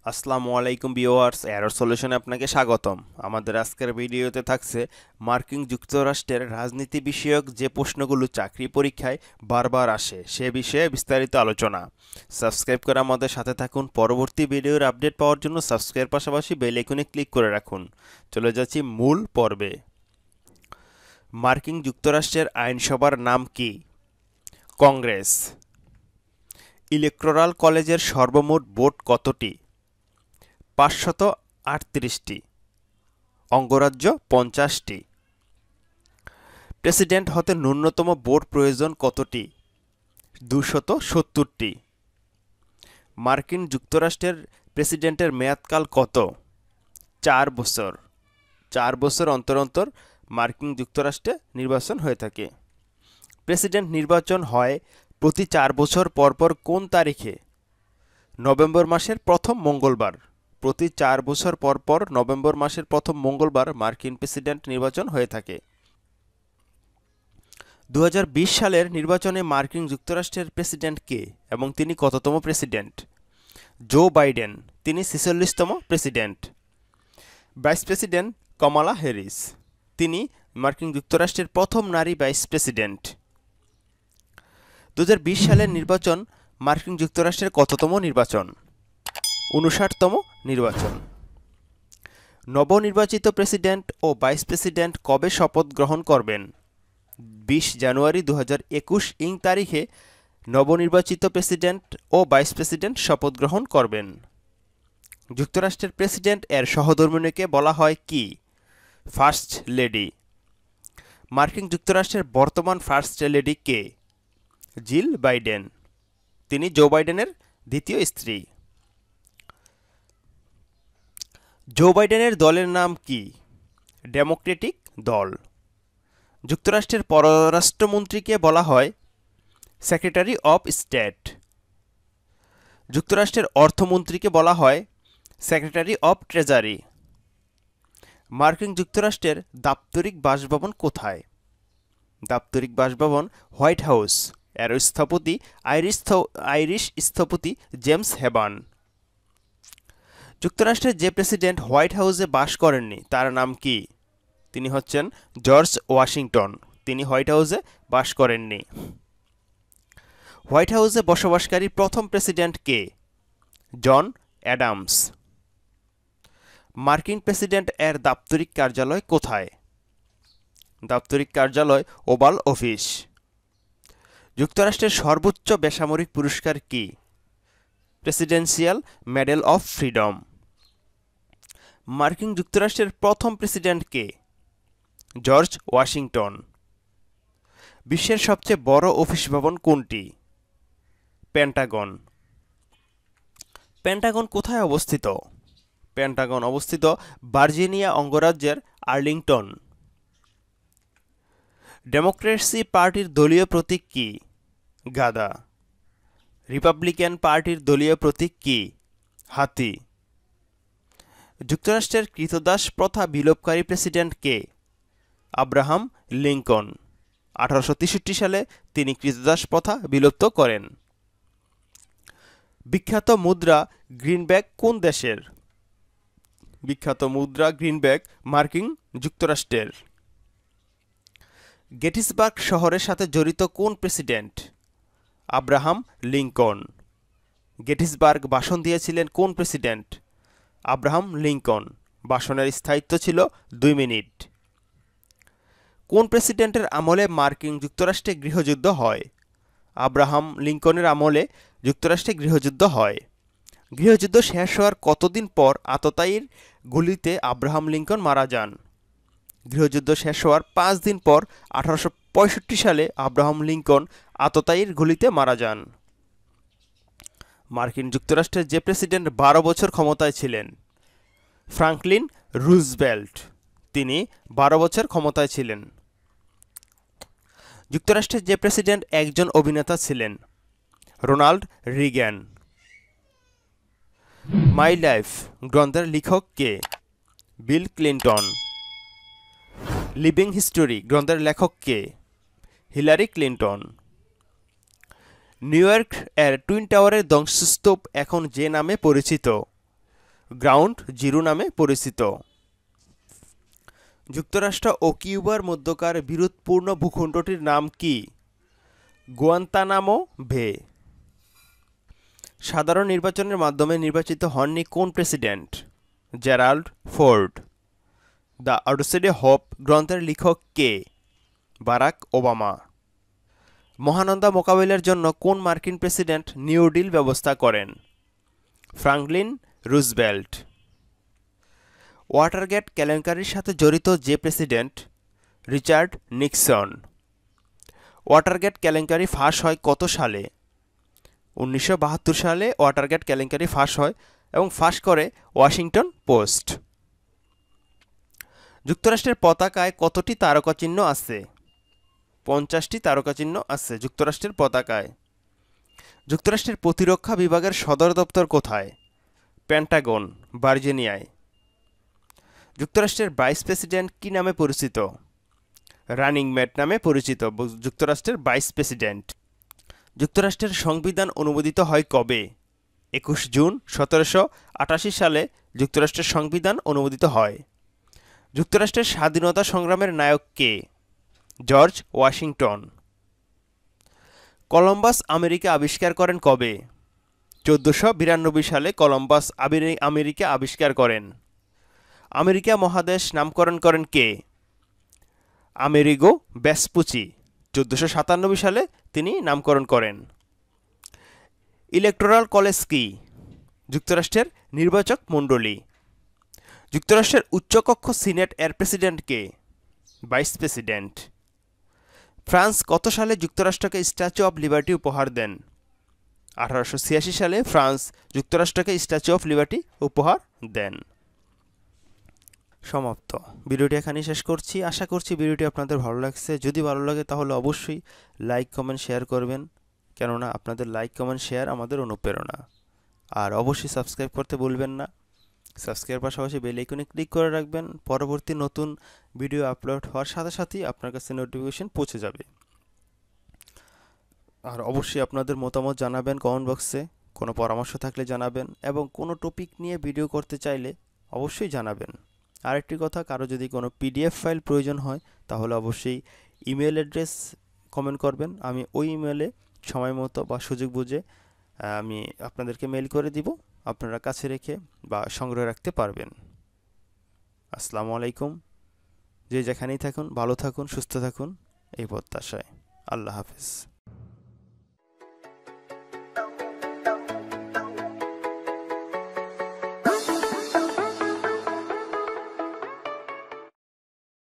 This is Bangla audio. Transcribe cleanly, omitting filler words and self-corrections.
আসসালামু আলাইকুম ভিউয়ার্স, এরর সলিউশনে আপনাকে স্বাগতম। আমাদের আজকের ভিডিওতে থাকছে মার্কিন যুক্তরাষ্ট্রের রাজনীতি বিষয়ক যে প্রশ্নগুলো চাকরি পরীক্ষায় বারবার আসে সে বিষয়ে বিস্তারিত আলোচনা। সাবস্ক্রাইব করে আমাদের সাথে থাকুন। পরবর্তী ভিডিওর আপডেট পাওয়ার জন্য সাবস্ক্রাইব পাশাপাশি বেল আইকনে ক্লিক করে রাখুন। চলে যাচ্ছি মূল পর্বে। মার্কিন যুক্তরাষ্ট্রের আইনসভার নাম কি? কংগ্রেস। ইলেকটোরাল কলেজের সর্বমোট ভোট কতটি? 538টি। অঙ্গরাজ্য 50টি। প্রেসিডেন্ট হতে ন্যূনতম ভোট প্রয়োজন কতটি? 270টি। মার্কিন যুক্তরাষ্ট্রের প্রেসিডেন্টের মেয়াদকাল কত? 4 বছর। 4 বছর অন্তর অন্তর মার্কিন যুক্তরাষ্ট্রে নির্বাচন হয়ে থাকে। প্রেসিডেন্ট নির্বাচন হয় প্রতি 4 বছর পরপর কোন তারিখে? নভেম্বর মাসের প্রথম মঙ্গলবার। প্রতি 4 বছর পরপর নভেম্বর মাসের প্রথম মঙ্গলবার মার্কিন প্রেসিডেন্ট নির্বাচন হয়ে থাকে। 2020 সালের নির্বাচনে মার্কিন যুক্তরাষ্ট্রের প্রেসিডেন্ট কে এবং তিনি কততম প্রেসিডেন্ট? জো বাইডেন, তিনি 46তম প্রেসিডেন্ট। ভাইস প্রেসিডেন্ট কমালা হ্যারিস, তিনি মার্কিন যুক্তরাষ্ট্রের প্রথম নারী ভাইস প্রেসিডেন্ট। 2020 সালের নির্বাচন মার্কিন যুক্তরাষ্ট্রের কততম নির্বাচন? 59তম নির্বাচন। নবনির্বাচিত প্রেসিডেন্ট ও ভাইস প্রেসিডেন্ট কবে শপথ গ্রহণ করবেন? 20 জানুয়ারি 2021 ইং তারিখে নবনির্বাচিত প্রেসিডেন্ট ও ভাইস প্রেসিডেন্ট শপথ গ্রহণ করবেন। যুক্তরাষ্ট্রের প্রেসিডেন্ট এর সহধর্মিণীকে বলা হয় কি? First lady. মার্কিন যুক্তরাষ্ট্রের বর্তমান ফার্স্ট লেডি কে? জিল বাইডেন, তিনি জো বাইডেনের দ্বিতীয় স্ত্রী। জো বাইডেনের দলের নাম কি? ডেমোক্রেটিক দল। যুক্তরাষ্ট্রের পররাষ্ট্রমন্ত্রীকে বলা হয় সেক্রেটারি অব স্টেট। যুক্তরাষ্ট্রের অর্থমন্ত্রীকে বলা হয় সেক্রেটারি অব ট্রেজারি। মার্কিন যুক্তরাষ্ট্রের দাপ্তরিক বাসভবন কোথায়? দাপ্তরিক বাসভবন হোয়াইট হাউস। এর স্থপতি আইরিশ স্থপতি জেমস হেবান। যুক্তরাষ্ট্রের যে প্রেসিডেন্ট হোয়াইট হাউসে বাস করেননি তার নাম কি? তিনি হচ্ছেন জর্জ ওয়াশিংটন, তিনি হোয়াইট হাউসে বাস করেননি। হোয়াইট হাউসে বসবাসকারী প্রথম প্রেসিডেন্ট কে? John Adams. মার্কিন প্রেসিডেন্ট এর দাপ্তরিক কার্যালয় কোথায়? দাপ্তরিক কার্যালয় ওভাল অফিস। যুক্তরাষ্ট্রের সর্বোচ্চ বেসামরিক পুরস্কার কি? Presidential medal of freedom. মার্কিন যুক্তরাষ্ট্রের প্রথম প্রেসিডেন্ট কে? George Washington. বিশ্বের সবচেয়ে বড় অফিস ভবন কোনটি? পেন্টাগন। পেন্টাগন কোথায় অবস্থিত? পেন্টাগন অবস্থিত ভার্জিনিয়া অঙ্গরাজ্যের আর্লিংটন। ডেমোক্রেসি পার্টির দলীয় প্রতীক কি? গাধা। রিপাবলিকান পার্টির দলীয় প্রতীক কি? হাতি। যুক্তরাষ্ট্রের ক্রীতদাস প্রথা বিলোপকারী প্রেসিডেন্ট কে? Abraham Lincoln. 1863 সালে তিনি ক্রীতদাস প্রথা বিলুপ্ত করেন। বিখ্যাত মুদ্রা গ্রিনব্যাক কোন দেশের? বিখ্যাত মুদ্রা গ্রিনব্যাক মার্কিন যুক্তরাষ্ট্রের। গেটিসবার্গ শহরের সাথে জড়িত কোন প্রেসিডেন্ট? Abraham Lincoln. গেটিসবার্গ ভাষণ দিয়েছিলেন কোন প্রেসিডেন্ট? Abraham Lincoln. ভাষণের স্থায়িত্ব ছিল 2 মিনিট। কোন প্রেসিডেন্টের আমলে মার্কিন যুক্তরাষ্ট্রে গৃহযুদ্ধ হয়? আব্রাহাম লিঙ্কনের আমলে যুক্তরাষ্ট্রে গৃহযুদ্ধ হয়। গৃহযুদ্ধ শেষ হওয়ার কতদিন পর আততায়ীর গুলিতে আব্রাহাম লিঙ্কন মারা যান? গৃহযুদ্ধ শেষ হওয়ার 5 দিন পর 1865 সালে আব্রাহাম লিঙ্কন আততায়ীর গুলিতে মারা যান। মার্কিন যুক্তরাষ্ট্রের যে প্রেসিডেন্ট 12 বছর ক্ষমতায় ছিলেন? ফ্রাঙ্কলিন রুজভেল্ট, তিনি 12 বছর ক্ষমতায় ছিলেন। যুক্তরাষ্ট্রের যে প্রেসিডেন্ট একজন অভিনেতা ছিলেন? Ronald Regan. মাই লাইফ গ্রন্থের লেখক কে? Bill Clinton. লিভিং হিস্টোরি গ্রন্থের লেখক কে? Hillary Clinton. নিউ ইয়র্ক এর টুইন টাওয়ারের ধ্বংসস্তূপ এখন যে নামে পরিচিত? গ্রাউন্ড জিরো নামে পরিচিত। যুক্তরাষ্ট্র ও কিউবার মধ্যকার বিরোধপূর্ণ ভূখণ্ডটির নাম কি? গুয়ান্তানামো বে। সাধারণ নির্বাচনের মাধ্যমে নির্বাচিত হননি কোন president? Gerald Ford. The audacity hope গ্রন্থের লেখক কে? Barack Obama. মহানন্দা মোকাবিলার জন্য কোন মার্কিন প্রেসিডেন্ট নিউ ডিল ব্যবস্থা করেন? Franklin Roosevelt. ওয়াটারগেট কেলেঙ্কারির সাথে জড়িত যে প্রেসিডেন্ট? Richard Nixon. ওয়াটারগেট কেলেঙ্কারি ফাঁস হয় কত সালে? 1972 সালে ওয়াটারগেট কেলেঙ্কারি ফাঁস হয় এবং ফাঁস করে ওয়াশিংটন পোস্ট। যুক্তরাষ্ট্রের পতাকায় কতটি তারকাচিহ্ন আছে? 50টি তারকাচিহ্ন আছে যুক্তরাষ্ট্রের পতাকায়। যুক্তরাষ্ট্রের প্রতিরক্ষা বিভাগের সদর দপ্তর কোথায়? পেন্টাগন, ভার্জিনিয়ায়। যুক্তরাষ্ট্রের ভাইস প্রেসিডেন্ট কি নামে পরিচিত? রানিং মেট নামে পরিচিত যুক্তরাষ্ট্রের ভাইস প্রেসিডেন্ট। যুক্তরাষ্ট্রের সংবিধান অনুমোদিত হয় কবে? 21 জুন 1788 সালে যুক্তরাষ্ট্রের সংবিধান অনুমোদিত হয়। যুক্তরাষ্ট্রের স্বাধীনতা সংগ্রামের নায়ক কে? George Washington. কলম্বাস আমেরিকা আবিষ্কার করেন কবে? 1492 সালে কলম্বাস আমেরিকা আবিষ্কার করেন। আমেরিকা মহাদেশ নামকরণ করেন কে? আমেরিগো ভেসপুচি 1497 সালে তিনি নামকরণ করেন। ইলেকটোরাল কলেজ কি? যুক্তরাষ্ট্রের নির্বাচক মণ্ডলী। যুক্তরাষ্ট্রের উচ্চকক্ষ সিনেট এর প্রেসিডেন্ট কে? Vice president. ফ্রান্স কত সালে যুক্তরাষ্ট্রকে স্ট্যাচু অব লিবার্টি উপহার দেন? 1886 সালে ফ্রান্স যুক্তরাষ্ট্রকে স্ট্যাচু অফ লিবার্টি উপহার দেন। সমাপ্ত। ভিডিওটি এখানেই শেষ করছি। আশা করছি ভিডিওটি আপনাদের ভালো লাগছে। যদি ভালো লাগে তাহলে অবশ্যই লাইক কমেন্ট শেয়ার করবেন, কেননা আপনাদের লাইক কমেন্ট শেয়ার আমাদের অনুপ্রেরণা। আর অবশ্যই সাবস্ক্রাইব করতে ভুলবেন না। সাবস্ক্রাইব পাশাপাশি বেল আইকনে ক্লিক করে রাখবেন। পরবর্তী নতুন ভিডিও আপলোড হওয়ার সাথে সাথেই আপনার কাছে নোটিফিকেশন পৌঁছে যাবে। আর অবশ্যই আপনাদের মতামত জানাবেন কমেন্ট বক্সে। কোনো পরামর্শ থাকলে জানাবেন এবং কোনো টপিক নিয়ে ভিডিও করতে চাইলে অবশ্যই জানাবেন। আরেকটি কথা, কারো যদি কোনো পিডিএফ ফাইল প্রয়োজন হয় তাহলে অবশ্যই ইমেল অ্যাড্রেস কমেন্ট করবেন। আমি ওই ইমেলে সময় মতো বা সুযোগ বুঝে আমি আপনাদেরকে মেল করে দিব, আপনারা কাছে রেখে বা সংগ্রহ রাখতে পারবেন। আসসালামু আলাইকুম। যে যেখানেই থাকুন ভালো থাকুন, সুস্থ থাকুন এই প্রত্যাশায়। আল্লাহ হাফেজ।